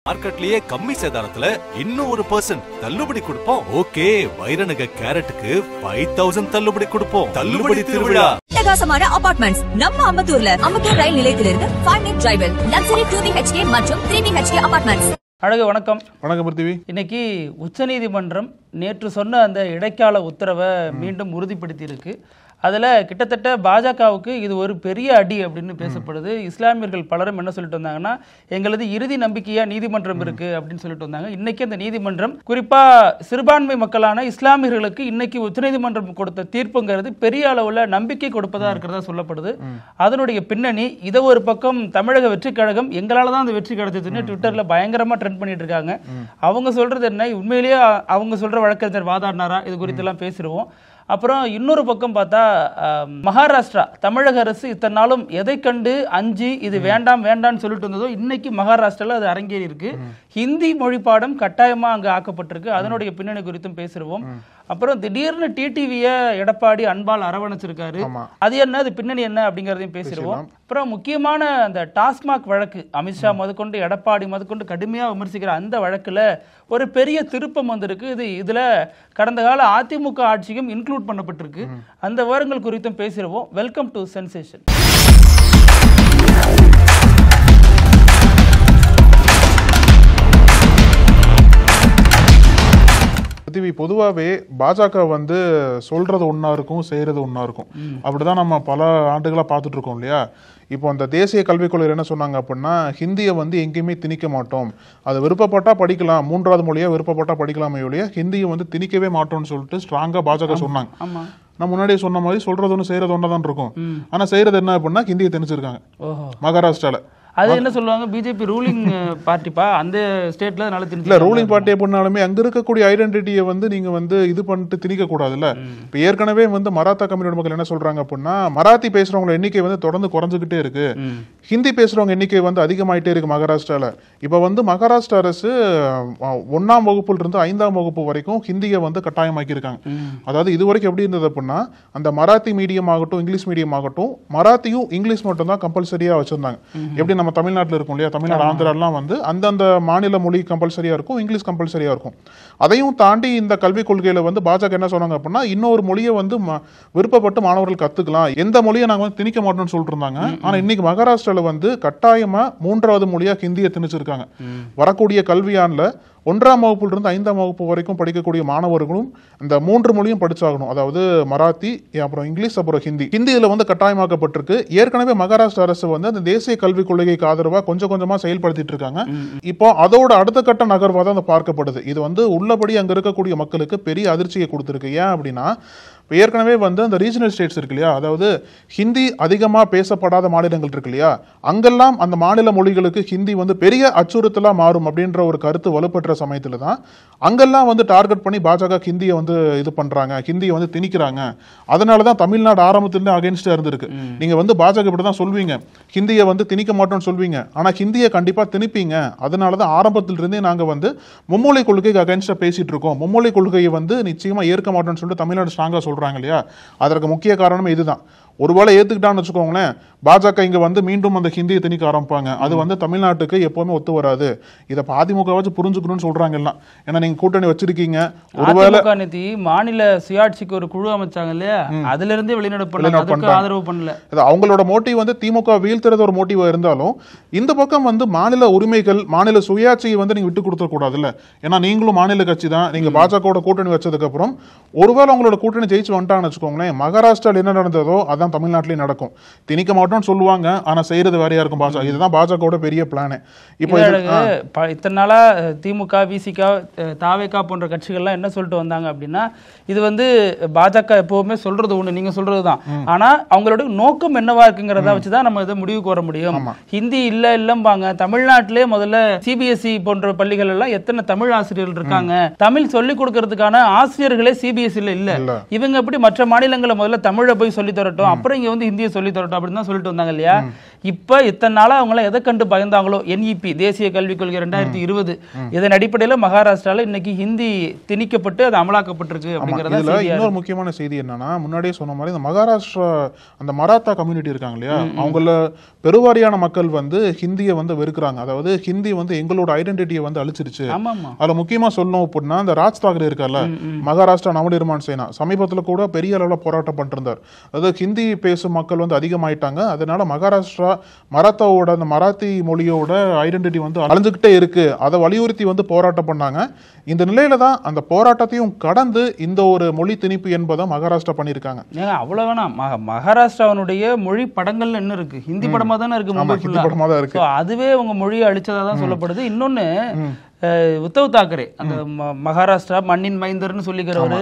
மார்க்கெட்லயே கம்மி சேதாரத்துல இன்னும் 1% தள்ளுபடி கொடுப்போம். ஓகே, வைரநக கேரட்டுக்கு 5000 தள்ளுபடி கொடுப்போம். தள்ளுபடி திருவிழா. பிரகாசமான அபார்ட்மெண்ட்ஸ் நம்ம அம்பத்தூர்ல அம்பத்தூர் ரயில் நிலையத்திலிருந்து 5 minute டிரைவில் லக்ஸரி 2BHK மற்றும் 3BHK அபார்ட்மெண்ட்ஸ். அழகு வணக்கம். வணக்கம் பிருத்திவி. இன்னைக்கு உச்சநீதிமன்றம் நேற்று சொன்ன அந்த இடைக்கால உத்தரவை மீண்டும் உறுதிப்படுத்தி இருக்கு. அதில் கிட்டத்தட்ட பாஜகவுக்கு இது ஒரு பெரிய அடி அப்படின்னு பேசப்படுது. இஸ்லாமியர்கள் பலரும் என்ன சொல்லிட்டு வந்தாங்கன்னா, எங்களது இறுதி நம்பிக்கையா நீதிமன்றம் இருக்கு அப்படின்னு சொல்லிட்டு வந்தாங்க. இன்னைக்கு அந்த நீதிமன்றம் குறிப்பா சிறுபான்மை மக்களான இஸ்லாமியர்களுக்கு இன்னைக்கு உச்சநீதிமன்றம் கொடுத்த தீர்ப்புங்கிறது பெரிய அளவுல நம்பிக்கை கொடுப்பதா இருக்கிறதா சொல்லப்படுது. அதனுடைய பின்னணி இதை ஒரு பக்கம் தமிழக வெற்றி கழகம் எங்களால தான் அந்த வெற்றி கிடைச்சதுன்னு ட்விட்டர்ல பயங்கரமா ட்ரெண்ட் பண்ணிட்டு இருக்காங்க. அவங்க சொல்றது என்ன, உண்மையிலேயே அவங்க சொல்ற வழக்கறிஞர் வாதாடினாரா, இது குறித்து எல்லாம் பேசிடுவோம். அப்புறம் இன்னொரு பக்கம் பார்த்தா மகாராஷ்டிரா தமிழக அரசு இத்தனை நாளும் எதை கண்டு அஞ்சு இது வேண்டாம் வேண்டாம்னு சொல்லிட்டு இருந்ததோ இன்னைக்கு மகாராஷ்டிரால அது அரங்கேறி இருக்கு. ஹிந்தி மொழி பாடம் கட்டாயமா அங்க ஆக்கப்பட்டிருக்கு. அதனுடைய பின்னணி குறித்தும் பேசிடுவோம். அப்புறம் திடீர்னு டிடிவியை எடப்பாடி அன்பால் அரவணைச்சிருக்காரு. அது என்ன, அது பின்னணி என்ன அப்படிங்கறதையும் பேசிடுவோம். அப்புறம் முக்கியமான அந்த டாஸ்மாக் வழக்கு, அமித்ஷா முதற்கொண்டு எடப்பாடி முதற்கொண்டு கடுமையா விமர்சிக்கிற அந்த வழக்குல ஒரு பெரிய திருப்பம் வந்திருக்கு. இதுல கடந்த கால அதிமுக ஆட்சியும் இன்க்ளூட் பண்ணப்பட்டிருக்கு. அந்த விவரங்கள் குறித்தும் பேசிடுவோம். Welcome to sensation. பொதுவாகவே பாஜக வந்து சொல்றது ஒன்னா இருக்கும், செய்யறது ஒன்னா இருக்கும். அப்படிதான் நம்ம பல ஆண்டுகளா பார்த்துட்டு இருக்கோம் இல்லையா. இப்போ அந்த தேசிய கல்விக் கொள்கை என்ன சொன்னாங்க அப்படின்னா, ஹிந்தியை வந்து எங்கேயுமே திணிக்க மாட்டோம், அது விருப்பப்பட்டா படிக்கலாம், 3வது மொழியா விருப்பப்பட்டா படிக்கலாமே ஒழிய ஹிந்தியை வந்து திணிக்கவே மாட்டோம்னு சொல்லிட்டு ஸ்ட்ராங்கா பாஜக சொன்னாங்க. நான் முன்னாடியே சொன்ன மாதிரி சொல்றது ஒன்று செய்யறது ஒன்றா தான் இருக்கும். ஆனா செய்யறது என்ன அப்படின்னா ஹிந்தியை திணிச்சிருக்காங்க மகாராஷ்டிரால. அது என்ன சொல்லுவாங்க, பிஜேபி ரூலிங் பார்ட்டிப்பா அந்த ஸ்டேட்ல நல்ல இல்ல ரூலிங் பார்ட்டி பண்ணாலுமே அங்க இருக்கக்கூடிய ஐடென்டிட்டியை வந்து நீங்க வந்து இது பண்ணிட்டு திணிக்க கூடாதுல்ல. இப்ப ஏற்கனவே வந்து மராத்தா கம்யூனிட்டி மக்கள் என்ன சொல்றாங்க அப்படின்னா, மராத்தி பேசுறவங்க எண்ணிக்கை வந்து தொடர்ந்து குறைஞ்சுக்கிட்டே இருக்கு, ஹிந்தி பேசுறவங்க எண்ணிக்கை வந்து அதிகமாயிட்டே இருக்கு மகாராஷ்டிரால. இப்ப வந்து மகாராஷ்டிரா அரசு 1ஆம் வகுப்புல இருந்து 5ஆம் வகுப்பு வரைக்கும் ஹிந்தியை வந்து கட்டாயமாக்கி இருக்காங்க. அதாவது இது வரைக்கும் எப்படி இருந்தது அப்படின்னா, அந்த மராத்தி மீடியம் ஆகட்டும் இங்கிலீஷ் மீடியம் ஆகட்டும் மராத்தியும் இங்கிலீஷ் மட்டும் தான் கம்பல்சரியா வச்சிருந்தாங்க. எப்படி நம்ம தமிழ்நாட்டில் இருக்கும் இல்லையா, தமிழ்நாடு ஆந்திராலாம் வந்து அந்தந்த மாநில மொழி கம்பல்சரியா இருக்கும், இங்கிலீஷ் கம்பல்சரியா இருக்கும். அதையும் தாண்டி இந்த கல்விக் கொள்கையில வந்து பாஜக என்ன சொன்னாங்க அப்படின்னா, இன்னொரு மொழியை வந்து விருப்பப்பட்டு மாணவர்கள் கத்துக்கலாம், எந்த மொழியை நாங்க வந்து திணிக்க மாட்டோம்னு சொல்லிட்டு இருந்தாங்க. ஆனா இன்னைக்கு மகாராஷ்டிரால வந்து கட்டாயமா 3வது மொழியா ஹிந்தியை திணிச்சிருக்காங்க. வரக்கூடிய கல்வியாண்டுல 1ஆம் வகுப்புல இருந்து 5ஆம் வகுப்பு வரைக்கும் படிக்கக்கூடிய மாணவர்களும் இந்த 3 மொழியும் படிச்சாகணும். அதாவது மராத்தி, அப்புறம் இங்கிலீஷ், அப்புறம் ஹிந்தி. ஹிந்தியில வந்து கட்டாயமாக்கப்பட்டிருக்கு. ஏற்கனவே மகாராஷ்டிரா அரசு வந்து அந்த தேசிய கல்விக் கொள்கைக்கு ஆதரவா கொஞ்சம் கொஞ்சமா செயல்படுத்திட்டு இருக்காங்க. இப்போ அதோட அடுத்த கட்ட நகர்வா தான் பார்க்கப்படுது. இது வந்து உள்ளபடி அங்க இருக்கக்கூடிய மக்களுக்கு பெரிய அதிர்ச்சியை கொடுத்திருக்கு. ஏன் அப்படின்னா, ஏற்கனவே வந்து அந்த ரீஜனல் ஸ்டேட்ஸ் இருக்கு இல்லையா, அதாவது ஹிந்தி அதிகமா பேசப்படாத மாநிலங்கள் இருக்கு இல்லையா, அங்கெல்லாம் அந்த மாநில மொழிகளுக்கு ஹிந்தி வந்து பெரிய அச்சுறுத்தலா மாறும் அப்படின்ற ஒரு கருத்து வலுப்பெற்ற சமயத்துல தான் அங்கெல்லாம் வந்து டார்கெட் பண்ணி பாஜக ஹிந்தியை வந்து இது பண்றாங்க, ஹிந்தியை வந்து திணிக்கிறாங்க. அதனாலதான் தமிழ்நாடு ஆரம்பத்துல அகைன்ஸ்டா இருந்திருக்கு. நீங்க வந்து பாஜக இப்படிதான் சொல்வீங்க, ஹிந்தியை வந்து திணிக்க மாட்டோம்னு சொல்வீங்க, ஆனா ஹிந்தியை கண்டிப்பா திணிப்பீங்க. அதனாலதான் ஆரம்பத்துல இருந்தே நாங்க வந்து மும்மொழி கொள்கைக்கு அகைன்ஸ்டா பேசிட்டு இருக்கோம், மும்மொழி கொள்கையை வந்து நிச்சயமா ஏற்க மாட்டோம்னு சொல்லிட்டு தமிழ்நாடு ஸ்ட்ராங்கா சொல்றாங்க இல்லையா. அதற்கு முக்கிய காரணம் இதுதான். ஒருவேளை ஏத்துக்கிட்டான்னு வச்சுக்கோங்களேன், பாஜக இங்க வந்து மீண்டும் அந்த ஹிந்தியை திணிக்க ஆரம்பிப்பாங்க. அது வந்து தமிழ்நாட்டுக்கு எப்பவுமே ஒத்து வராது. இதை அதிமுக வச்சு புரிஞ்சுக்கணும்னு சொல்றாங்க எல்லாம். ஏன்னா நீங்க கூட்டணி வச்சிருக்கீங்க. ஒருவேளை மாநில சுயாட்சிக்கு ஒரு குழு அமைச்சாங்க இல்லையா, அதுல இருந்தே வெளிநடப்பு ஆதரவு பண்ணல. அவங்களோட மோட்டிவ் வந்து திமுக வீழ்த்துறது ஒரு மோட்டிவா இருந்தாலும், இந்த பக்கம் வந்து மாநில உரிமைகள், மாநில சுயாட்சியை வந்து நீங்க விட்டு கொடுக்க கூடாதுல்ல. ஏன்னா நீங்களும் மாநில கட்சி தான். நீங்க பாஜக கூட்டணி வச்சதுக்கு அப்புறம் ஒருவேளை உங்களோட கூட்டணி ஜெயிச்சு வந்துட்டான்னு வச்சுக்கோங்களேன், மகாராஷ்டிரால என்ன நடந்ததோ அதான் தமிழ்நாட்டிலேயே நடக்கும். திணிக்க மாட்டோம்னு சொல்லுவாங்க, ஆனா செய்யறது வேறையா இருக்கும் பாஜக. இதுதான் பாஜகவோட பெரிய பிளான். இப்போ இத்தனை நாளா திமுக, விசிக, தாவேகா போன்ற கட்சிகள்லாம் என்ன சொல்லிட்டு வந்தாங்க அப்படின்னா, இது வந்து பாஜக எப்பவுமே சொல்றது ஒண்ணு, நீங்க சொல்றதுதான். ஆனா அவங்களோட நோக்கம் என்னவா இருக்குங்கிறத வச்சுதான் நம்ம இதை முடிவுக்கு வர முடியும். ஹிந்தி இல்லம்பாங்க. தமிழ்நாட்டிலே முதல்ல சிபிஎஸ்இ போன்ற பள்ளிகள் எல்லாம் எத்தனை தமிழ் ஆசிரியர்கள் இருக்காங்க, தமிழ் சொல்லிக் கொடுக்கறதுக்கான ஆசிரியர்களே சிபிஎஸ்இ இல்ல. இவங்க எப்படி மற்ற மாநிலங்களை முதல்ல தமிழை போய் சொல்லி தரட்டும், அப்புறம் இங்க வந்து ஹிந்தியை சொல்லி தரட்டும் அப்படின்னு தான் சொல்லிட்டு வந்தாங்க இல்லையா. இப்ப இத்தனை நாளா அவங்க எதை கண்டு பயந்தாங்களோ, NEP தேசிய கல்விக் கொள்கை 2020 இதன் அடிப்படையில மகாராஷ்டிரால இன்னைக்கு ஹிந்தி திணிக்கப்பட்டு அது அமலாக்கப்பட்டிருக்கு அப்படிங்கறத. இன்னொரு முக்கியமான செய்தி என்னன்னா, முன்னாடியே சொன்ன மாதிரி இந்த மகாராஷ்டிரா அந்த மராத்தா கம்யூனிட்டி இருக்காங்க இல்லையா, அவங்கள பெருவாரியான மக்கள் வந்து ஹிந்தியை வந்து வெறுக்கிறாங்க. அதாவது ஹிந்தி வந்து எங்களோட ஐடென்டிட்டியை வந்து அழிச்சிருச்சு. அதுல முக்கியமா சொல்லணும் அப்படின்னா, இந்த ராஜ் தாக்கரே இருக்கார்ல, மகாராஷ்டிரா நவநிர்மாண் சேனா, சமீபத்துல கூட பெரிய அளவுல போராட்டம் பண்ணிருந்தார். அதாவது ஹிந்தி பேசும் மக்கள் வந்து அதிகமாயிட்டாங்க, அதனால மகாராஷ்டிரா மராத்தாவோட அந்த மராத்தி மொழியோட ஐடென்டிட்டி வந்து அழிஞ்சுக்கிட்டே இருக்கு, அதை வலியுறுத்தி வந்து போராட்டம் பண்ணாங்க. இந்த நிலையில தான் அந்த போராட்டத்தையும் கடந்து இந்த ஒரு மொழி திணிப்பு என்பதை மகாராஷ்டிரா பண்ணியிருக்காங்க. அவ்வளவு வேணாம், மகாராஷ்டிராவுடைய மொழி படங்கள்ல என்ன இருக்கு, ஹிந்தி படமா தானே இருக்கு, ஹிந்தி படமா தான் இருக்கு. அதுவே உங்க மொழியை அழிச்சதா தான் சொல்லப்படுது. இன்னொன்னு உத்தவ் தாக்கரே அந்த மகாராஷ்டிரா மண்ணின் மைந்தர்னு சொல்லிக்கிறவரு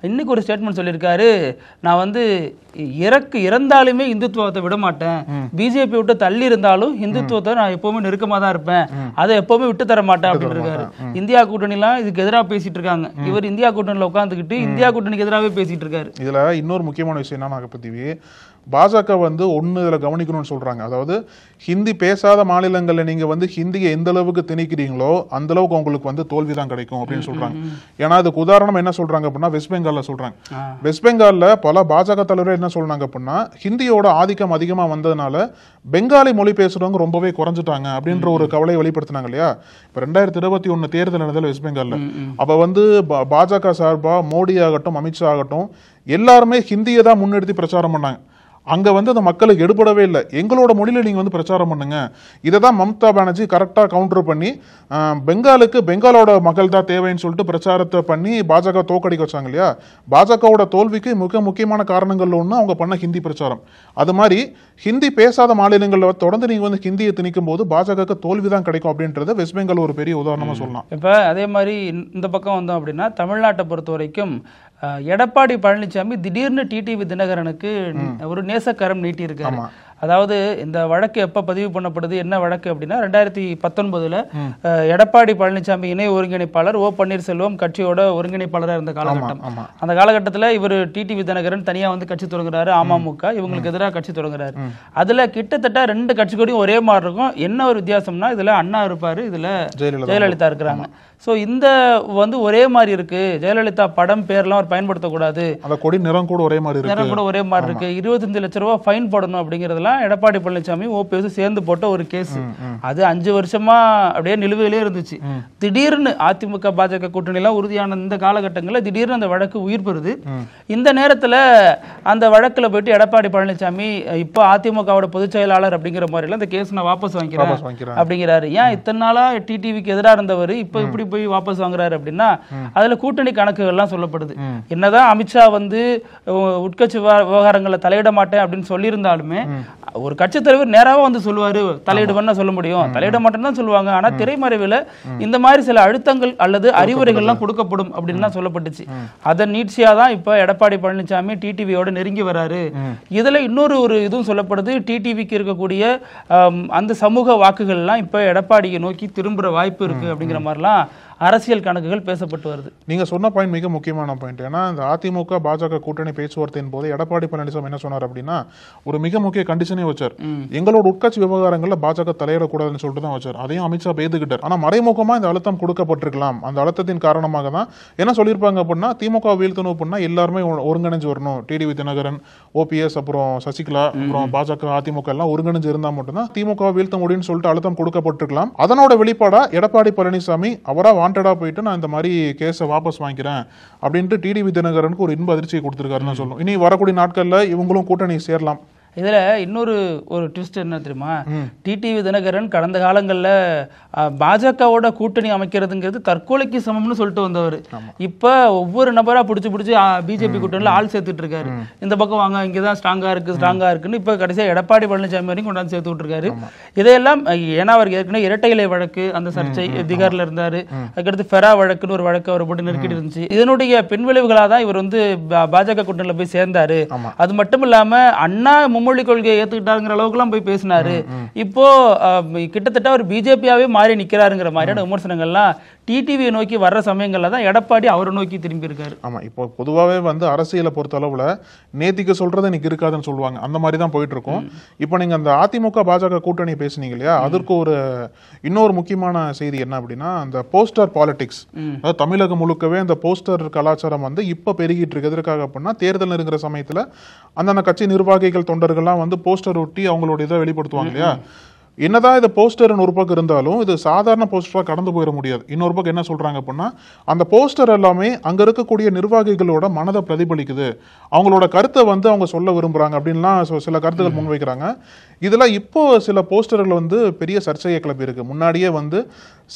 இன்னைக்கு ஒரு ஸ்டேட்மெண்ட் சொல்லியிருக்காரு, நான் வந்து இறந்தாலுமே இந்துத்துவத்தை விட மாட்டேன், பிஜேபி விட்டு தள்ளி இருந்தாலும் இந்துத்துவத்தை நான் எப்பவுமே நெருக்கமா தான் இருப்பேன், அதை எப்பவுமே விட்டு தர மாட்டேன் அப்படின்னு இருக்காரு. இந்தியா கூட்டணிலாம் இதுக்கு எதிராக பேசிட்டு இருக்காங்க, இவர் இந்தியா கூட்டணியில உட்காந்துக்கிட்டு இந்தியா கூட்டணிக்கு எதிராகவே பேசிட்டு இருக்காரு. இதுல இன்னொரு முக்கியமான விஷயம் என்ன நாகப்பதிவி, பாஜக வந்து ஒன்னு இதுல கவனிக்கணும்னு சொல்றாங்க. அதாவது ஹிந்தி பேசாத மாநிலங்கள்ல நீங்க வந்து ஹிந்தியை எந்த அளவுக்கு திணிக்கிறீங்களோ அந்த அளவுக்கு உங்களுக்கு வந்து தோல்விதான் கிடைக்கும் அப்படின்னு சொல்றாங்க. ஏன்னா அதுக்கு உதாரணம் என்ன சொல்றாங்க அப்படின்னா, வெஸ்ட் பெங்கால்ல சொல்றாங்க. வெஸ்ட் பெங்கால்ல பல பாஜக தலைவர்கள் என்ன சொல்றாங்க அப்படின்னா, ஹிந்தியோட ஆதிக்கம் அதிகமா வந்ததுனால பெங்காலி மொழி பேசுறவங்க ரொம்பவே குறைஞ்சிட்டாங்க அப்படின்ற ஒரு கவலையை வெளிப்படுத்தினாங்க இல்லையா. இப்ப 2021 தேர்தல் நடந்தது வெஸ்ட் பெங்கால்ல. அப்ப வந்து பாஜக சார்பா மோடி ஆகட்டும் அமித்ஷா ஆகட்டும் எல்லாருமே ஹிந்தியை தான் முன்னெடுத்து பிரச்சாரம் பண்ணாங்க. அங்க வந்து அந்த மக்களுக்கு எடுபடவே இல்லை, எங்களோட மொழியில நீங்க வந்து பிரச்சாரம் பண்ணுங்க. இதை தான் மம்தா பானர்ஜி கரெக்டா கவுண்டர் பண்ணி பெங்காலுக்கு பெங்காலோட மக்கள் தான் தேவைன்னு சொல்லிட்டு பிரச்சாரத்தை பண்ணி பாஜக தோக்கடிக்க வச்சாங்க இல்லையா. பாஜகவோட தோல்விக்கு மிக முக்கியமான காரணங்கள்ல ஒன்று அவங்க பண்ண ஹிந்தி பிரச்சாரம். அது மாதிரி ஹிந்தி பேசாத மாநிலங்களில் தொடர்ந்து நீங்க வந்து ஹிந்தியை திணிக்கும் போது பாஜக தோல்விதான் கிடைக்கும் அப்படின்றத வெஸ்ட் பெங்கால் ஒரு பெரிய உதாரணமா சொல்லலாம். இப்ப அதே மாதிரி இந்த பக்கம் வந்தோம் அப்படின்னா, தமிழ்நாட்டை பொறுத்த வரைக்கும் எடப்பாடி பழனிசாமி திடீர்னு டிடிவி தினகரனுக்கு ஒரு நேசக்கரம் நீட்டி இருக்காரு. அதாவது இந்த வழக்கு எப்ப பதிவு பண்ணப்படுது, என்ன வழக்கு அப்படின்னா 2019 எடப்பாடி பழனிசாமி இணை ஒருங்கிணைப்பாளர் ஓ பன்னீர்செல்வம் கட்சியோட ஒருங்கிணைப்பாளராக இருந்த காலகட்டம். அந்த காலகட்டத்தில் இவர் டிடிவி தினகரன் தனியா வந்து கட்சி தொடங்குறாரு, அமமுக இவங்களுக்கு எதிராக கட்சி தொடங்குறாரு. அதுல கிட்டத்தட்ட 2 கட்சிகளையும் ஒரே மாதிரி இருக்கும். என்ன ஒரு வித்தியாசம்னா, இதுல அண்ணா இருப்பாரு, இதுல ஜெயலலிதா இருக்கிறாங்க. சோ இந்த வந்து ஒரே மாதிரி இருக்கு, ஜெயலலிதா படம் பேர்லாம் அவர் பயன்படுத்தக்கூடாது, அந்த கொடி நிறம் கூட ஒரே மாதிரி இருக்கு, 25 லட்சம் ரூபாய் ஃபைன் போடணும் அப்படிங்கறதெல்லாம் எடப்பாடி பழனிசாமி ஓபிஎஸ் சேர்ந்து போட்ட ஒரு கேஸ். அது 5 வருஷமா அப்படியே நிலுவையிலே இருந்துச்சு. திடீர்னு அதிமுக பாஜக கூட்டணி எல்லாம் உறுதியான இந்த காலகட்டங்களில் திடீர்னு அந்த வழக்கு உயிர் பெறுது. இந்த நேரத்துல அந்த வழக்குல போயிட்டு எடப்பாடி பழனிசாமி இப்போ அதிமுகவோட பொதுச் செயலாளர் அப்படிங்கிற மாதிரி அந்த கேஸ் நான் வாபஸ் வாங்கிக்கிறேன் அப்படிங்கிறாரு. ஏன் இத்தனை நாளா டிடிவிக்கு எதிராக இருந்தவர் இப்ப இப்படி போய் வாபஸ் வாங்குறாரு அப்படின்னா, அதுல கூட்டணி கணக்குகள்லாம் சொல்லப்படுது. என்னதான் அமித்ஷா வந்து உட்கட்சி விவகாரங்களை தலையிட மாட்டேன் அப்படின்னு சொல்லியிருந்தாலுமே, ஒரு கட்சி தலைவர் நேராக வந்து சொல்லுவாரு தலையிடுவேன்னு சொல்ல முடியும், தலையிட மாட்டேன்னு தான் சொல்லுவாங்க. ஆனா திரைமறைவில் இந்த மாதிரி சில அழுத்தங்கள் அல்லது அறிவுரைகள்லாம் கொடுக்கப்படும் அப்படின்னு தான் சொல்லப்பட்டுச்சு. அதன் நீட்சியா தான் இப்ப எடப்பாடி பழனிசாமி டிடிவியோட நெருங்கி வராரு. இதுல இன்னொரு ஒரு இதுவும் சொல்லப்படுது, டிடிவிக்கு இருக்கக்கூடிய அந்த சமூக வாக்குகள் எல்லாம் இப்ப எடப்பாடியை நோக்கி திரும்புற வாய்ப்பு இருக்கு அப்படிங்கிற மாதிரிலாம் அரசியல் கணக்குகள் பேசப்பட்டு வருது. நீங்க சொன்ன பாயிண்ட் மிக முக்கியமான பாயிண்ட். ஏன்னா இந்த அதிமுக பாஜக கூட்டணி பேச்சுவார்த்தையின் போது எடப்பாடி பழனிசாமி என்ன சொன்னார் அப்படின்னா, ஒரு மிக முக்கிய கண்டிஷனே வச்சார், எங்களோட உட்கட்சி விவகாரங்கள்ல பாஜக தலையிடக்கூடாதுன்னு சொல்லிட்டு தான் வச்சார். அதையும் அமித்ஷா பேதுகிட்டார். ஆனா மறைமுகமா இந்த அழுத்தம் கொடுக்கப்பட்டிருக்கலாம். அந்த அழுத்தத்தின் காரணமாக தான் என்ன சொல்லியிருப்பாங்க அப்படின்னா, திமுக வீழ்த்தணும் அப்படின்னா எல்லாருமே ஒருங்கிணைஞ்சு வரணும், டிடிவி தினகரன் ஓபிஎஸ் அப்புறம் சசிகலா அப்புறம் பாஜக அதிமுக எல்லாம் ஒருங்கிணைஞ்சு இருந்தா மட்டும்தான் திமுக வீழ்த்த முடியும்னு சொல்லிட்டு அழுத்தம் கொடுக்கப்பட்டிருக்கலாம். அதனோட வெளிப்பாடா எடப்பாடி பழனிசாமி அவரா போயிட்டு நான் இந்த மாதிரி கேஸை வாபஸ் வாங்கிக்கிறேன் அப்படின்ட்டு டிடிவி தினகரனுக்கு ஒரு இன்ப அதிர்ச்சியை கொடுத்திருக்காருன்னு சொல்லணும். இனி வரக்கூடிய நாட்கள்ல இவங்களும் கூட்டணி சேரலாம். இதுல இன்னொரு ஒரு ட்விஸ்ட் என்ன தெரியுமா, டிடிவி தினகரன் கடந்த காலங்கள்ல பாஜகவோட கூட்டணி அமைக்கிறதுங்கிறது தற்கொலைக்கு சமம்னு சொல்லிட்டு வந்தவர். இப்ப ஒவ்வொரு நபரா பிடிச்சி பிஜேபி கூட்டணியில ஆள் சேர்த்துட்டு இருக்காரு. இந்த பக்கம் வாங்க, இங்கதான் ஸ்ட்ராங்கா இருக்குன்னு இப்ப கடைசியா எடப்பாடி பழனிசாமி வரைக்கும் கொண்டாந்து சேர்த்து விட்டுருக்காரு. இதையெல்லாம் ஏன்னா அவர் ஏற்கனவே இரட்டை இலை வழக்கு அந்த சர்ச்சை பீகார்ல இருந்தாரு, அதுக்கடுத்து ஃபெரா வழக்குன்னு ஒரு வழக்கு அவர் போட்டு நெருக்கிட்டு இருந்துச்சு. இதனுடைய பின்விளைவுகளா தான் இவர் வந்து பாஜக கூட்டணியில போய் சேர்ந்தாரு. அது மட்டும் இல்லாம அண்ணா மும்மொழி கொள்கையை ஏத்துக்கிட்டாருங்கிற அளவுக்கு எல்லாம் போய் பேசினாரு. இப்போ கிட்டத்தட்ட அவர் பிஜேபியாவே மாறி நிக்கிறாருங்கிற மாதிரியான விமர்சனங்கள்லாம் டிடிவியை நோக்கி வர்ற சமயங்கள்ல தான் எடப்பாடி அவரை நோக்கி திரும்பி இருக்காரு. ஆமா, இப்போ பொதுவாகவே வந்து அரசியலை பொறுத்த அளவுல நேத்திக்கு சொல்றது இன்னைக்கு இருக்காதுன்னு சொல்லுவாங்க. அந்த மாதிரி தான் போயிட்டு இருக்கும். இப்போ நீங்க அந்த அதிமுக பாஜக கூட்டணி பேசுனீங்க இல்லையா, அதற்கு இன்னொரு முக்கியமான செய்தி என்ன அப்படின்னா, அந்த போஸ்டர் பாலிடிக்ஸ், அதாவது தமிழகம் முழுக்கவே அந்த போஸ்டர் கலாச்சாரம் வந்து இப்ப பெருகிட்டு இருக்கு. எதற்காக அப்படின்னா, தேர்தல் இருக்கிற சமயத்துல அந்தந்த கட்சி நிர்வாகிகள் தொண்டர்கள்லாம் வந்து போஸ்டர் ஒட்டி அவங்களோட இதை வெளிப்படுத்துவாங்க இல்லையா. என்னதான் இது போஸ்டர்னு ஒரு பக்கம் இருந்தாலும் இது சாதாரண போஸ்டரா கடந்து போயிட முடியாது. இன்னொரு பக்கம் என்ன சொல்றாங்க அப்படின்னா, அந்த போஸ்டர் எல்லாமே அங்க இருக்கக்கூடிய நிர்வாகிகளோட மனதை பிரதிபலிக்குது, அவங்களோட கருத்தை வந்து அவங்க சொல்ல விரும்புறாங்க அப்படின்லாம் சில கருத்துக்கள் முன்வைக்கிறாங்க. இதுல இப்போ சில போஸ்டர்கள் வந்து பெரிய சர்ச்சையை கிளப்பி இருக்கு. முன்னாடியே வந்து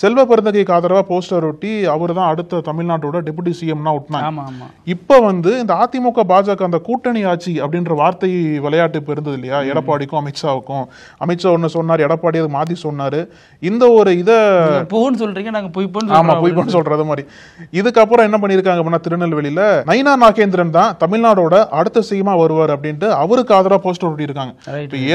செல்வ பெருந்தகைக்கு ஆதரவா போஸ்டர் ஒட்டி அவர் தான் அடுத்த தமிழ்நாட்டோட டெபுட்டி சிஎம்னா ஒட்டினாங்க. இப்ப வந்து இந்த அதிமுக பாஜக அந்த கூட்டணி ஆட்சி அப்படின்ற வார்த்தை விளையாட்டு இப்ப இருந்தது இல்லையா, எடப்பாடிக்கும் அமித்ஷாவுக்கும். அமித்ஷா ஒன்னு சொன்னார், எடப்பாடி அதை மாத்தி சொன்னாரு. இந்த ஒரு இதை சொல்றீங்க, நாங்க பொய்ப்போன்னு சொல்றது மாதிரி. இதுக்கப்புறம் என்ன பண்ணிருக்காங்க அப்படின்னா, திருநெல்வேலியில நயினா நாகேந்திரன் தான் தமிழ்நாடோட அடுத்த சிஎம்மா வருவார் அப்படின்ட்டு அவருக்கு ஆதரவா போஸ்டர் ஒட்டி இருக்காங்க.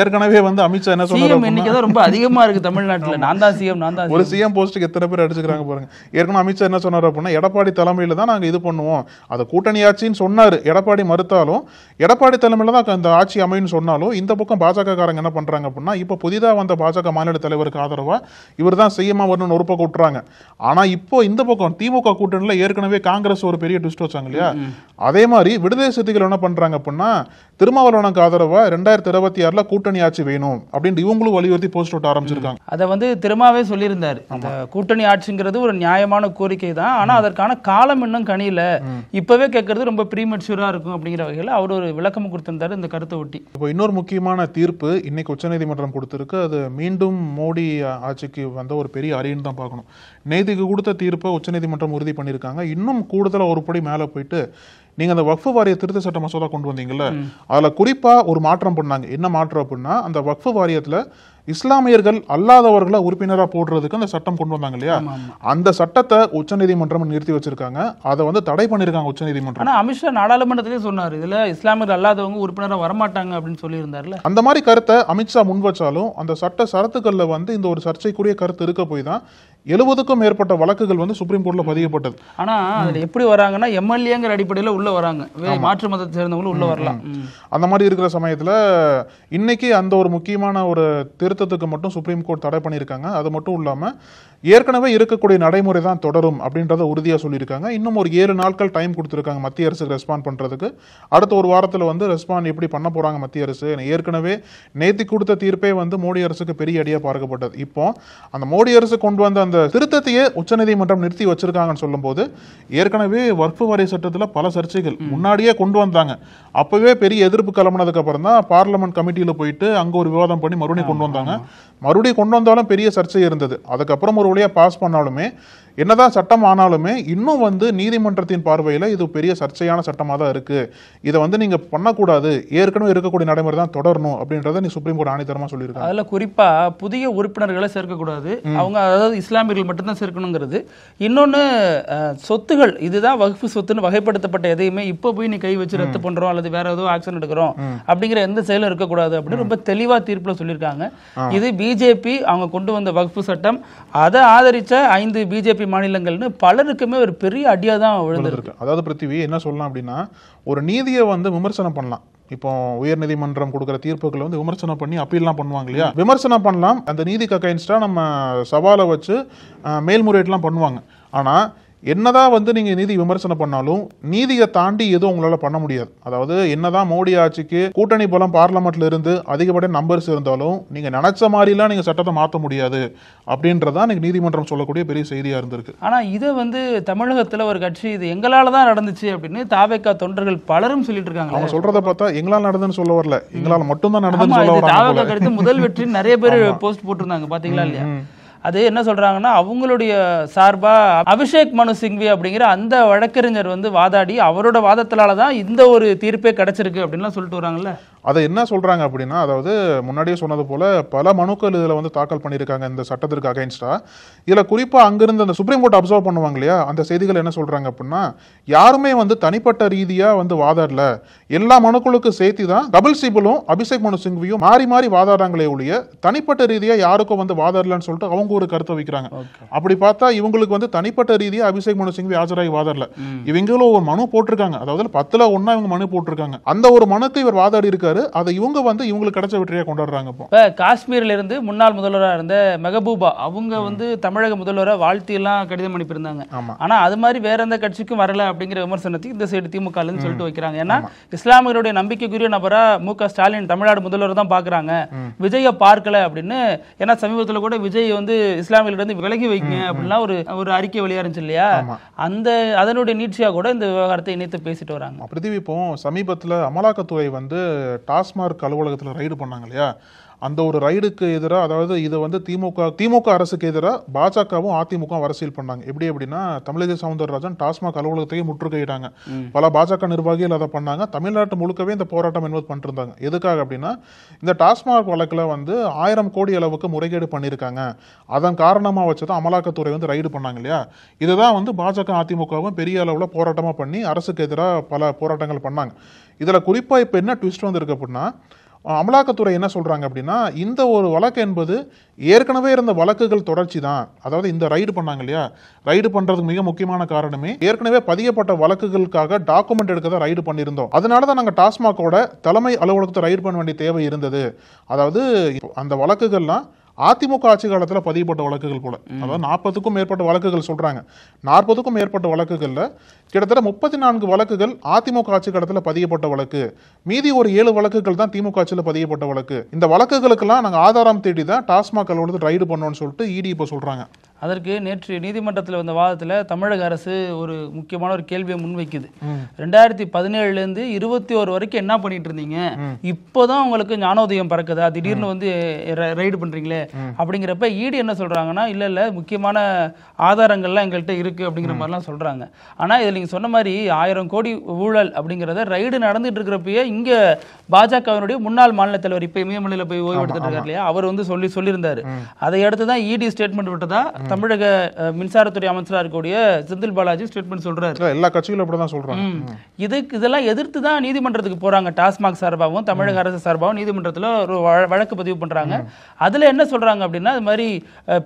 ஏற்கனவே வந்து அமித்ஷா என்ன சொன்னாரு, ரொம்ப அதிகமா இருக்கு தமிழ்நாட்டுல, நான் தான் சிஎம், நான் தான் ஒரு சிஎம் போஸ்டுக்கு எத்தனை பேர் அடிச்சுக்கிறாங்க பாருங்க. ஏற்கனவே அமித்ஷா என்ன சொன்னாரு அப்படின்னா, எடப்பாடி தலைமையில தான் நாங்க இது பண்ணுவோம், அதை கூட்டணி ஆட்சின்னு சொன்னாரு. எடப்பாடி மறுத்தாலும் எடப்பாடி தலைமையில தான் அந்த ஆட்சி அமைன்னு சொன்னாலும் இந்த பக்கம் பாஜக காரங்க என்ன பண்றாங்க அப்படின்னா, இப்ப புதிதா வந்த பாஜக மாநில தலைவருக்கு ஆதரவா இவர் தான் சிஎம்மா வரணும்னு ஒரு பக்கம் விட்டுறாங்க. ஆனா இப்போ இந்த பக்கம் திமுக கூட்டணியில ஏற்கனவே காங்கிரஸ் ஒரு பெரிய ட்விஸ்ட் வச்சாங்க இல்லையா, அதே மாதிரி விடுதலை சிறுத்தைகள் என்ன பண்றாங்க அப்படின்னா, திருமாவளவனுக்கு ஆதரவா 2026 கூட்டணி ஆட்சி வேணும் அப்படின்னு இவங்களும் வலியுறுத்தி போஸ்ட் ஓட்ட ஆரம்பிச்சிருக்காங்க. அதை வந்து திருமாவே சொல்லியிருந்தாரு, அந்த கூட்டணி ஆட்சிங்கிறது ஒரு நியாயமான கோரிக்கை தான், ஆனா அதற்கான காலம் இன்னும் கனியில, இப்பவே கேட்கறது ரொம்ப ப்ரீமெச்சூரா இருக்கும் அப்படிங்கிற வகையில் அவர் ஒரு விளக்கம் கொடுத்திருந்தாரு இந்த கருத்தை ஒட்டி. இப்போ இன்னொரு முக்கியமான தீர்ப்பு இன்னைக்கு உச்சநீதிமன்றம் கொடுத்திருக்கு. அது மீண்டும் மோடி ஆட்சிக்கு வந்த ஒரு பெரிய அறின்னு தான் பார்க்கணும். நேற்றுக்கு கொடுத்த தீர்ப்பை உச்சநீதிமன்றம் உறுதி பண்ணியிருக்காங்க. இன்னும் கூடுதலா ஒரு படி மேல போயிட்டு, நீங்க அந்த வக்ஃப் வாரிய திருத்த சட்ட மசோதா கொண்டு வந்தீங்கல்ல, அதுல குறிப்பா ஒரு மாற்றம் பண்ணாங்க. என்ன மாற்றம் அப்படின்னா, அந்த வக்ஃப் வாரியத்துல இஸ்லாமியர்கள் அல்லாதவர்களை உறுப்பினரா போடுறதுக்கு அந்த சட்டம் கொண்டு வந்தாங்க இல்லையா, அந்த சட்டத்தை உச்சநீதிமன்றம் நிறுத்தி வச்சிருக்காங்க. அதை வந்து தடை பண்ணிருக்காங்க உச்சநீதிமன்றம். ஆனா அமித்ஷா நாடாளுமன்றத்திலே சொன்னார், இதுல இஸ்லாமியர்கள் அல்லாதவங்க உறுப்பினரா வரமாட்டாங்க அப்படின்னு சொல்லி இருந்தார்ல. அந்த மாதிரி கருத்தை அமித்ஷா முன் வச்சாலும் அந்த சட்ட சரத்துக்கள்ல வந்து இந்த ஒரு சர்ச்சைக்குரிய கருத்து இருக்க போய் தான் 70க்கும் மேற்பட்ட வழக்குகள் வந்து சுப்ரீம் கோர்ட்ல பதியப்பட்டது. ஆனா அதுல எப்படி வராங்கன்னா, எம்எல்ஏங்கிற அடிப்படையில உள்ள வராங்க, மாற்று மதத்தை சேர்ந்தவங்களும் உள்ள வரலாம். அந்த மாதிரி இருக்கிற சமயத்துல இன்னைக்கு அந்த ஒரு முக்கியமான ஒரு திருத்தத்துக்கு மட்டும் சுப்ரீம் கோர்ட் தடை பண்ணியிருக்காங்க. அது மட்டும் இல்லாம ஏற்கனவே இருக்கக்கூடிய நடைமுறை தான் தொடரும் அப்படின்றத உறுதியா சொல்லியிருக்காங்க. இன்னும் ஒரு 7 நாட்கள் டைம் கொடுத்துருக்காங்க மத்திய அரசுக்கு ரெஸ்பாண்ட் பண்றதுக்கு. அடுத்த ஒரு வாரத்துல வந்து ரெஸ்பாண்ட் எப்படி பண்ண போறாங்க மத்திய அரசு. ஏற்கனவே நேத்தி கொடுத்த தீர்ப்பே வந்து மோடி அரசுக்கு பெரிய அடியா பார்க்கப்பட்டது. இப்போ அந்த மோடி அரசு கொண்டு வந்த அந்த திருத்தத்தையே உச்சநீதிமன்றம் நிறுத்தி வச்சிருக்காங்கன்னு சொல்லும் போது, ஏற்கனவே வக்ஃப் வாரிய சட்டத்துல பல சர்ச்சைகள் முன்னாடியே கொண்டு வந்தாங்க. அப்பவே பெரிய எதிர்ப்பு கிளம்பினதுக்கு அப்புறம் தான் பார்லிமெண்ட் கமிட்டியில போயிட்டு அங்க ஒரு விவாதம் பண்ணி மறுபடியும் கொண்டு வந்தாங்க. மறுபடியும் கொண்டு வந்தாலும் பெரிய சர்ச்சை இருந்தது. அதுக்கப்புறம் ஒரு வழியா பாஸ் பண்ணாலுமே, என்னதான் சட்டம் ஆனாலுமே இன்னும் வந்து நீதிமன்றத்தின் பார்வையில இது பெரிய சர்ச்சையான சட்டமா தான் இருக்கு. இதை வந்து நீங்க பண்ணக்கூடாது, ஏற்கனவே இருக்கக்கூடிய நடைமுறை தான் தொடரணும் அப்படின்றத நீ சுப்ரீம் கோர்ட் ஆணித்தரமா சொல்லியிருக்காங்க. அதுல குறிப்பா புதிய உறுப்பினர்களை சேர்க்கக்கூடாது, அவங்க அதாவது இஸ்லாமியர்கள் மட்டும்தான் சேர்க்கணுங்கிறது. இன்னொன்னு சொத்துகள், இதுதான் வக்ஃப் சொத்துன்னு வகைப்படுத்தப்பட்ட எதையுமே இப்போ போய் நீ கை வச்சு ரத்து பண்றோம் அல்லது வேற ஏதோ ஆக்ஷன் எடுக்கிறோம் அப்படிங்கிற எந்த செயலும் இருக்கக்கூடாது அப்படின்னு ரொம்ப தெளிவா தீர்ப்புல சொல்லியிருக்காங்க. இது பிஜேபி அவங்க கொண்டு வந்த வக்ஃப் சட்டம், அதை ஆதரிச்ச 5 பிஜேபி மாநிலங்கள்னு பலருக்குமே ஒரு பெரிய அடியா தான் விழுந்திருக்கு. அதாவது பிருத்திவி என்ன சொல்லலாம் அப்படின்னா, ஒரு நீதியை வந்து விமர்சனம் பண்ணலாம். இப்போ உயர் நீதிமன்றம் கொடுக்குற தீர்ப்புகளை வந்து விமர்சனம் பண்ணி அப்பீல்லாம் பண்ணுவாங்க இல்லையா, விமர்சனம் பண்ணலாம். அந்த நீதிக்கு அகைன்ஸ்டா நம்ம சவாலை வச்சு மேல்முறையீடுலாம் பண்ணுவாங்க. ஆனா என்னதான் வந்து நீங்க நீதி விமர்சனம் பண்ணாலும் நீதியை தாண்டி எதுவும் உங்களால பண்ண முடியாது. அதாவது என்னதான் மோடி ஆட்சிக்கு கூட்டணி பலம் பார்லமெண்ட்ல இருந்து அதிகப்படிய நம்பர்ஸ் இருந்தாலும் நீங்க நினைச்ச மாதிரிலாம் நீங்க சட்டத்தை மாற்ற முடியாது அப்படின்றதான் நீங்க நீதிமன்றம் சொல்லக்கூடிய பெரிய செய்தியா இருந்திருக்கு. ஆனா இதை வந்து தமிழகத்துல ஒரு கட்சி இது எங்களால தான் நடந்துச்சு அப்படின்னு தாவேகா தொண்டர்கள் பலரும் சொல்லிட்டு இருக்காங்க. அவங்க சொல்றதை பார்த்தா எங்களால நடந்துன்னு சொல்ல வரல, எங்களால மட்டும் தான் நடந்துன்னு சொல்ல வராங்க. தாவேகா கருத்து முதல் வெற்றி நிறைய பேர் போஸ்ட் போட்டிருந்தாங்க பாத்தீங்களா இல்லையா. அது என்ன சொல்றாங்கன்னா அவங்களுடைய சார்பா அபிஷேக் மனு சிங்வி அப்படிங்கிற அந்த வழக்கறிஞர் வந்து வாதாடி அவரோட வாதத்தினால தான் இந்த ஒரு தீர்ப்பே கிடைச்சிருக்கு அப்படின்லாம் சொல்லிட்டு வராங்கல்ல. அதை என்ன சொல்றாங்க அப்படின்னா, அதாவது முன்னாடியே சொன்னது போல பல மனுக்கள் இதுல வந்து தாக்கல் பண்ணியிருக்காங்க இந்த சட்டத்திற்கு அகைன்ஸ்டா. இதுல குறிப்பா அங்கிருந்து அந்த சுப்ரீம் கோர்ட் அப்சர்வ் பண்ணுவாங்க இல்லையா, அந்த செய்திகள் என்ன சொல்றாங்க அப்படின்னா, யாருமே வந்து தனிப்பட்ட ரீதியா வந்து வாதாடல, எல்லா மனுக்களுக்கும் சேர்த்து தான் கபில் சிபலும் அபிஷேக் மனு சிங்வியும் மாறி மாறி வாதாடுறாங்களே ஒழிய தனிப்பட்ட ரீதியா யாருக்கும் வந்து வாதாடலன்னு சொல்லிட்டு அவங்க ஒரு கருத்தை வைக்கிறாங்க. அப்படி பார்த்தா இவங்களுக்கு வந்து தனிப்பட்ட ரீதியா அபிஷேக் மனு சிங்வி ஆஜராகி வாதாடல, இவங்களும் ஒரு மனு போட்டிருக்காங்க. அதாவது 10ல் 1 இவங்க மனு போட்டிருக்காங்க. அந்த ஒரு மனுக்கு இவர் வாதாடி இருக்காரு. அதை இவங்க வந்து இவங்களுக்கு கிடைச்ச வெற்றியா கொண்டாடுறாங்க. இப்போ காஷ்மீர்ல இருந்து முன்னாள் முதல்வராக இருந்த மெஹபூபா அவங்க வந்து தமிழக முதல்வரை வாழ்த்தி எல்லாம் கடிதம் அனுப்பியிருந்தாங்க. ஆனா அது மாதிரி வேற எந்த கட்சிக்கும் வரல அப்படிங்கிற விமர்சனத்துக்கு இந்த சைடு திமுக சொல்லிட்டு வைக்கிறாங்க. ஏன்னா இஸ்லாமியருடைய நம்பிக்கைக்குரிய நபரா மு.க. ஸ்டாலின் தமிழ்நாடு முதல்வர் தான் பாக்குறாங்க, விஜயை பார்க்கல அப்படின்னு. ஏன்னா சமீபத்தில் கூட விஜய் வந்து இஸ்லாமியர்ல இருந்து விலகி வைங்க அப்படின்லாம் ஒரு அறிக்கை வெளியா இருந்துச்சு இல்லையா, அதனுடைய நீட்சியா கூட இந்த விவகாரத்தை இணைத்து பேசிட்டு வராங்க. பிரதீப், இப்போ சமீபத்தில் அமலாக்கத்துறை வந்து டாஸ்மார்க் அலுவலகத்தில் ரைடு பண்ணாங்க இல்லையா, அந்த ஒரு ரைடுக்கு எதிராக, அதாவது இது வந்து திமுக அரசுக்கு எதிராக பாஜகவும் அதிமுகவும் அரசியல் பண்ணாங்க. எப்படி அப்படின்னா, தமிழிசை சவுந்தரராஜன் டாஸ்மாக் அலுவலகத்தையும் முற்றுகையிட்டாங்க. பல பாஜக நிர்வாகிகள் அதை பண்ணாங்க. தமிழ்நாட்டு முழுக்கவே இந்த போராட்டம் என்பது பண்ணிருந்தாங்க. எதுக்காக அப்படின்னா, இந்த டாஸ்மாக் வழக்கில் வந்து 1000 கோடி அளவுக்கு முறைகேடு பண்ணியிருக்காங்க, அதன் காரணமாக வச்சுதான் அமலாக்கத்துறை வந்து ரைடு பண்ணாங்க இல்லையா. இதுதான் வந்து பாஜக அதிமுகவும் பெரிய அளவில் போராட்டமாக பண்ணி அரசுக்கு எதிராக பல போராட்டங்கள் பண்ணாங்க. இதில் குறிப்பாக இப்போ என்ன ட்விஸ்ட் வந்திருக்கு அப்படின்னா, அமலாக்கத்துறை என்ன சொல்றாங்க அப்படின்னா, இந்த ஒரு வழக்கு என்பது ஏற்கனவே இருந்த வழக்குகள் தொடர்ச்சி தான். அதாவது இந்த ரைடு பண்ணாங்க இல்லையா, ரைடு பண்றதுக்கு மிக முக்கியமான காரணமே ஏற்கனவே பதியப்பட்ட வழக்குகளுக்காக டாக்குமெண்ட் எடுக்க தான் ரைடு பண்ணியிருந்தோம். அதனால தான் நாங்கள் டாஸ்மாகோட தலைமை அலுவலகத்தை ரைடு பண்ண வேண்டிய தேவை இருந்தது. அதாவது அந்த வழக்குகள்லாம் அதிமுக ஆட்சி காலத்தில் பதியப்பட்ட வழக்குகள் போல. அதாவது 40க்கும் மேற்பட்ட வழக்குகள் சொல்றாங்க. 40க்கும் மேற்பட்ட வழக்குகள்ல கிட்டத்தட்ட 34 வழக்குகள் அதிமுக ஆட்சி காலத்தில் பதியப்பட்ட வழக்கு, மீதி ஒரு 7 வழக்குகள் தான் திமுக ஆட்சியில் பதியப்பட்ட வழக்கு. இந்த வழக்குகளுக்கெல்லாம் நாங்கள் ஆதாரம் தேடி தான் டாஸ்மாக் அலுவலகத்தை ரைடு பண்ணோம்னு சொல்லிட்டு இடி இப்போ சொல்றாங்க. அதற்கு நேற்று நீதிமன்றத்தில் வந்த வாதத்தில் தமிழக அரசு ஒரு முக்கியமான ஒரு கேள்வியை முன்வைக்குது. 2017 21 வரைக்கும் என்ன பண்ணிட்டு இருந்தீங்க, இப்போதான் உங்களுக்கு ஞானோதயம் பறக்குதா, திடீர்னு வந்து ரைடு பண்றீங்களே அப்படிங்கிறப்ப ஈடி என்ன சொல்றாங்கன்னா, இல்ல முக்கியமான ஆதாரங்கள்லாம் எங்கள்கிட்ட இருக்கு அப்படிங்கிற மாதிரிலாம் சொல்றாங்க. ஆனா இதில் நீங்க சொன்ன மாதிரி 1000 கோடி ஊழல் அப்படிங்கிறத ரைடு நடந்துட்டு இருக்கிறப்பயே இங்க பாஜகவினுடைய முன்னாள் மாநில தலைவர் இப்ப இமயமலையில போய் ஓய்வு எடுத்துட்டு இருக்காரு இல்லையா, அவர் வந்து சொல்லியிருந்தாரு. அதை அடுத்து தான் இடி ஸ்டேட்மெண்ட் விட்டதா தமிழக மின்சாரத்துறை அமைச்சராக இருக்கக்கூடிய செந்தில் பாலாஜி ஸ்டேட்மெண்ட் சொல்றாரு. எல்லா கட்சிகளும் அப்படிதான் சொல்றாங்க. இதெல்லாம் எதிர்த்து தான் நீதிமன்றத்துக்கு போறாங்க. டாஸ்மாக் சார்பாகவும் தமிழக அரசு சார்பாகவும் நீதிமன்றத்தில் ஒரு வழக்கு பதிவு பண்றாங்க. அதுல என்ன சொல்றாங்க அப்படின்னா, இது மாதிரி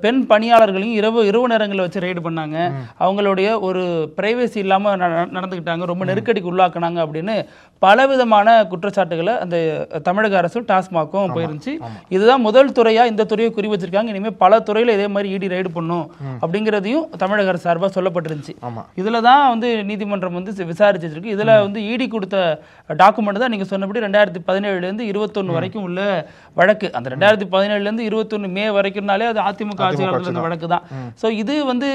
பெண் பணியாளர்களையும் இரவு நேரங்களில் வச்சு ரைடு பண்ணாங்க, அவங்களுடைய ஒரு பிரைவேசி இல்லாம நடந்துக்கிட்டாங்க, ரொம்ப நெருக்கடிக்கு உள்ளாக்குனாங்க அப்படின்னு பலவிதமான குற்றச்சாட்டுகளை அந்த தமிழக அரசும் டாஸ்மாக்கும் போயிருந்துச்சு. இதுதான் முதல் துறையா இந்த துறையை குறி வச்சிருக்காங்க. இனிமேல் பல துறையில இதே மாதிரி இடி ரைடு பண்ணும் அப்படிங்கிறதையும் தமிழக அரசு சார்பாக சொல்லப்பட்டிருந்துச்சு. இதுலதான் வந்து நீதிமன்றம் வந்து விசாரிச்சிருக்கு. இதுல வந்து இடி கொடுத்த டாக்குமெண்ட் தான் நீங்க சொன்னபடி 2017 21 வரைக்கும் உள்ள வழக்கு. அந்த 2017 21 மே வரைக்கும்னாலே அது அதிமுக ஆட்சி காலத்துல இருந்த வழக்கு தான். சோ இது வந்து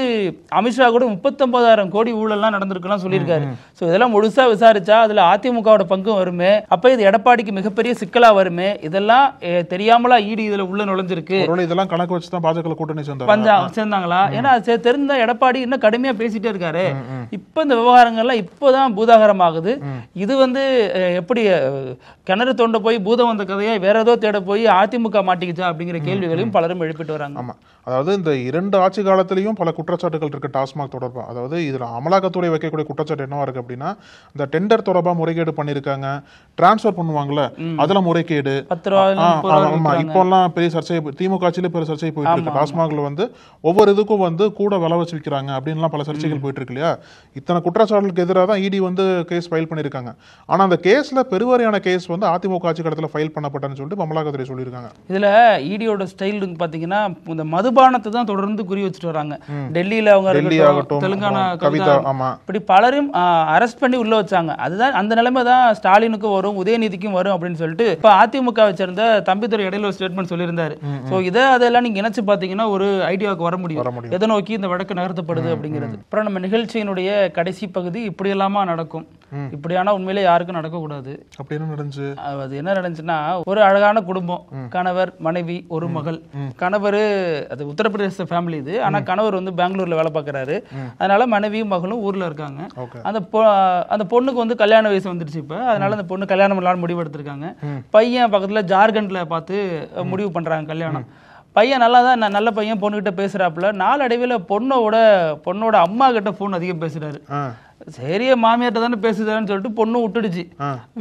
அமித்ஷா கூட 39,000 கோடி ஊழல்லாம் நடந்திருக்குலாம் சொல்லியிருக்காரு. சோ இதெல்லாம் முழுசா விசாரிச்சா அதுல அதிமுகவோட பங்கும் வருமே, அப்ப இது எடப்பாடிக்கு மிகப்பெரிய சிக்கலா வருமே. இதெல்லாம் தெரியாமலா இடி இதுல உள்ள நுழைஞ்சிருக்கு. இதெல்லாம் கணக்கு வச்சு தான் பாஜக கூட்டணி சேர்ந்தாங்களா? ஏன்னா தெரிஞ்ச எடப்பாடி இன்னும் கடுமையா பேசிட்டே இருக்காரு. இப்ப இந்த விவகாரங்கள்லாம் இப்பதான் பூதாகரம் ஆகுது. இது வந்து எப்படி கிணறு தோண்ட போய் பூதம் வந்த கதையை வேற ஏதோ தேட போய் அதிமுக மாட்டிக்கிச்சா அப்படிங்கிற கேள்விகளையும் பலரும் எழுப்பிட்டு வராங்க. அதாவது இந்த 2 ஆட்சி காலத்திலையும் பல குற்றச்சாட்டுகள் இருக்கு டாஸ்மாக் தொடர்பா. அதாவது இதுல அமலாக்கத்துறை வைக்கக்கூடிய குற்றச்சாட்டு என்னவா இருக்கு அப்படின்னா, இந்த டெண்டர் தொடர்பா முறைகேடு பண்ணிருக்காங்க, டிரான்ஸ்பர் பண்ணுவாங்கல்ல அதுல முறைகேடு. இப்போல்லாம் பெரிய சர்ச்சை, திமுக ஆட்சியில பெரிய சர்ச்சை போயிட்டு இருக்கு. டாஸ்மாக்ல வந்து ஒவ்வொரு இதுக்கும் வந்து கூட விலை வச்சு விற்கிறாங்க அப்படின்லாம் பல சர்ச்சைகள் போயிட்டு இருக்கு இல்லையா. இத்தனை குற்றச்சாட்டுகளுக்கு எதிராக தான் இடி வந்து கேஸ் ஃபைல் பண்ணிருக்காங்க. ஆனா அந்த கேஸ்ல பெருவாரியான கேஸ் வந்து அதிமுக ஆட்சி காலத்துல ஃபைல் பண்ணப்பட்டன்னு சொல்லிட்டு அமலாக்கத்துறை சொல்லியிருக்காங்க. இதுல இடியோட ஸ்டைல் பாத்தீங்கன்னா இந்த மதுபானத்தை தான் தொடர்ந்து குறி வச்சுட்டு வராங்க. டெல்லியில அவங்க தெலுங்கானா கவிதா இப்படி பலரும் அரெஸ்ட் பண்ணி உள்ள வச்சாங்க. அதுதான் அந்த நிலைமை தான் ஸ்டாலினுக்கும் வரும், உதயநிதிக்கும் வரும் அப்படின்னு சொல்லிட்டு இப்ப அதிமுகவை சேர்ந்த தம்பிதுரை இடையில ஒரு ஸ்டேட்மெண்ட் சொல்லியிருந்தாரு. சோ அதெல்லாம் நீங்க நினைச்சு பாத்தீங்கன்னா ஒரு ஐடியாவுக்கு வர முடியும், எதை நோக்கி இந்த வழக்கு நகர்த்தப்படுது அப்படிங்கிறது. அப்புறம் நம்ம நிகழ்ச்சியினுடைய கடைசி பகுதி இப்படி எல்லாமா நடக்கும், இப்படியானா உண்மையிலே யாருக்கும் நடக்கக்கூடாது. அப்படி என்ன நடந்துச்சு? அது என்ன நடந்துச்சுன்னா, ஒரு அழகான குடும்பம், கணவர் மனைவி ஒரு மகள். கணவர் அது உத்தரப்பிரதேச ஃபேமிலி இது, ஆனா கணவர் வந்து பெங்களூர்ல வேலை பார்க்கறாரு. அதனால மனைவியும் மகளும் ஊர்ல இருக்காங்க. அந்த பொண்ணுக்கு வந்து கல்யாண வயசு வந்துருச்சு இப்ப, அதனால அந்த பொண்ணு கல்யாணம் பண்ணலாம்னு முடிவு எடுத்திருக்காங்க. பையன் பக்கத்துல ஜார்க்கண்ட்ல பார்த்து முடிவு பண்றாங்க கல்யாணம். பையன் நல்ல பையன், பொண்ணுகிட்ட பேசுறாப்புல. நாளடைவில் பொண்ணோட அம்மா கிட்ட போன் அதிகம் பேசுறாரு. சரி மாமியார்ட்ட தானே பேசுதான்னு சொல்லிட்டு பொண்ணு விட்டுடுச்சு.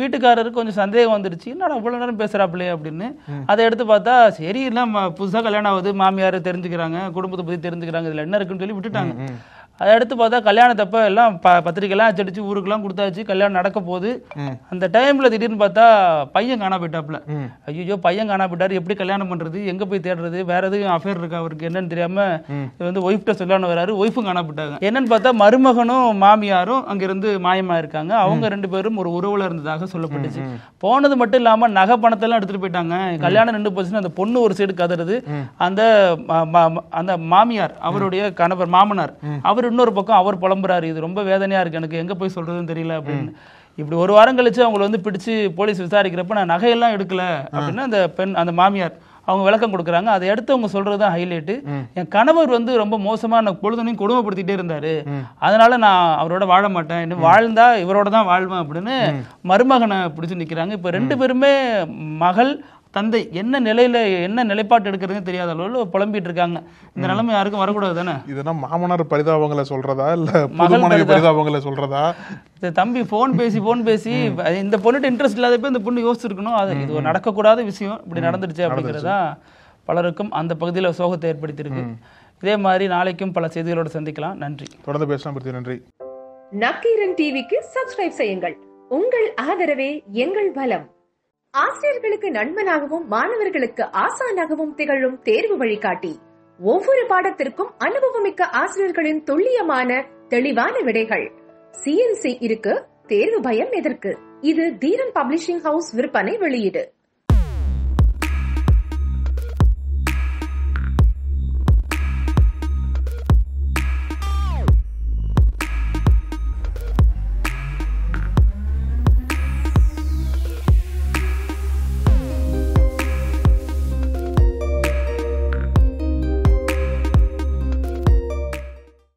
வீட்டுக்காரருக்கு கொஞ்சம் சந்தேகம் வந்துடுச்சு, என்னடா அவ்வளவு நேரம் பேசுறாப்புலையே அப்படின்னு. அதை எடுத்து பார்த்தா சரி இல்லை புதுசா கல்யாணம் ஆகுது, மாமியார் தெரிஞ்சுக்கிறாங்க, குடும்பத்தை பத்தி தெரிஞ்சுக்கிறாங்க, இதுல என்ன இருக்குன்னு சொல்லி விட்டுட்டாங்க. அதை எடுத்து பார்த்தா கல்யாணத்தப்ப எல்லாம் பத்திரிக்கைலாம் அச்சடிச்சு ஊருக்குலாம் கொடுத்தாச்சு, கல்யாணம் நடக்க போகுது. அந்த டைம்ல திடீர்னு பார்த்தா பையன் காணா போயிட்டாப்ல. ஐயோ பையன் காணா போயிட்டாரு, எப்படி கல்யாணம் பண்றது, எங்க போய் தேடுறது, வேற எதுவும் அஃபேர் இருக்கா அவருக்கு என்னன்னு தெரியாம வந்து ஒய்ஃப்ட சொல்லான்னு வராரு. ஒய்ஃபும் காணா போயிட்டாங்க. என்னன்னு பார்த்தா மருமகனும் மாமியாரும் அங்கிருந்து மாயமா இருக்காங்க. அவங்க 2 பேரும் ஒரு உறவுல இருந்ததாக சொல்லப்பட்டுச்சு. போனது மட்டும் இல்லாம நகை பணத்தெல்லாம் எடுத்துட்டு போயிட்டாங்க. கல்யாணம் நின்று போச்சுன்னு அந்த பொண்ணு ஒரு சைடு கதறுது. அந்த மாமியார் அவருடைய கணவர் மாமனார் அவர் இன்னொரு பக்கம் அவர் புலம்புறாரு, இது ரொம்ப வேதனையா இருக்கு, எனக்கு எங்க போய் சொல்றதுன்னு தெரியல அப்படின்னு. இப்படி ஒரு வாரம் கழிச்சு அவங்களை வந்து பிடிச்சு போலீஸ் விசாரிக்கிறப்ப நான் நகையெல்லாம் எடுக்கல அப்படின்னு அந்த மாமியார் அவங்க விளக்கம் கொடுக்குறாங்க. அதை எடுத்து அவங்க சொல்றதுதான் ஹைலைட். என் கணவர் வந்து ரொம்ப மோசமா எனக்கு பொழுதுனையும் கொடுமைப்படுத்திட்டே இருந்தாரு, அதனால நான் அவரோட வாழ மாட்டேன், வாழ்ந்தா இவரோட தான் வாழ்வேன் அப்படின்னு மருமகனை பிடிச்சு நிக்கிறாங்க. இப்ப 2 பேருமே மகள் தந்தை என்ன நிலைப்பாட்டு எடுக்கிறதுன்னு தெரியாத அளவுல புலம்பிட்டு இருக்காங்க. இந்த நிலைமை யாருக்கும் வரக்கூடாது தானே. இதெல்லாம் மாமனார் பரிதாபங்களை சொல்றதா இல்ல மகள் பரிதாபங்களை சொல்றதா? தம்பி போன் பேசி இந்த பொண்ணுட்டு இன்ட்ரெஸ்ட் இல்லாதப்ப இந்த பொண்ணு யோசிச்சிருக்கணும், அது இது நடக்கக்கூடாத விஷயம், இப்படி நடந்துருச்சு அப்படிங்கிறதா பலருக்கும் அந்த பகுதியில் சோகத்தை ஏற்படுத்தியிருக்கு. இதே மாதிரி நாளைக்கும் பல செய்திகளோடு சந்திக்கலாம். நன்றி. தொடர்ந்து பேசலாம். நன்றி. நக்கீரன் டிவிக்கு சப்ஸ்கிரைப் செய்யுங்கள். உங்கள் ஆதரவே எங்கள் பலம். ஆசிரியர்களுக்கு நண்பனாகவும் மாணவர்களுக்கு ஆசானாகவும் திகழும் தேர்வு வழிகாட்டி. ஒவ்வொரு பாடத்திற்கும் அனுபவமிக்க ஆசிரியர்களின் துல்லியமான தெளிவான விடைகள். CNC இருக்கு, தேர்வு பயம் எதற்கு? இது தீரன் பப்ளிஷிங் ஹவுஸ் விற்பனை வெளியீடு.